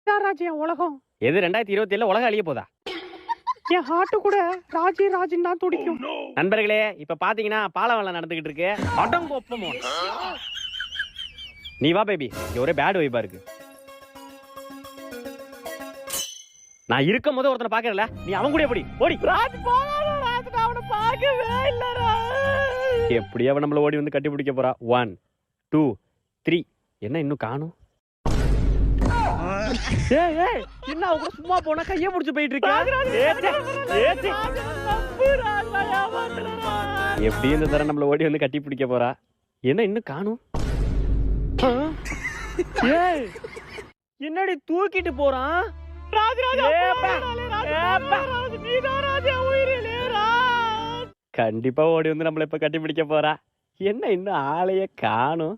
ராஜ் என் உலகம். எது 2027 உலகம் அழிய போதா? என் ஹார்ட் கூட ராஜின் தான் துடிக்கும். நண்பர்களே, இப்ப பாத்தீங்கன்னா பாலம் வேலை நடந்துகிட்டு இருக்கு. அடங்கொப்பமோ நீ வா பேபி, இங்க ஒரே பேட் வைப்பா இருக்கு. நான் இருக்கும் போது ஒருத்தனை பாக்கறல, நீ அவன் கூட எப்படி ஓடி? ராஜ் போறானே, ராஜ் நான் அவனை பார்க்கவே இல்லடா. எப்படியே அவன் நம்மள ஓடி வந்து கட்டி பிடிக்க போறா. 1 2 3 என்ன இன்னும் காணும்? ஏய் ஏய், என்ன அவங்க சும்மா போனா கைய புடிச்சு போயிட்டு இருக்க? ஏத்தி எப்படி இந்த தர நம்மள ஓடி வந்து கட்டி பிடிக்க போறா? என்ன இன்னும் காணும்? ஏய் என்னடி தூக்கிட்டு போறான்? கண்டிப்பா ஓடி வந்து நம்மள இப்ப கட்டி பிடிக்க போறா. என்ன இன்னும் ஆளையே காணும்?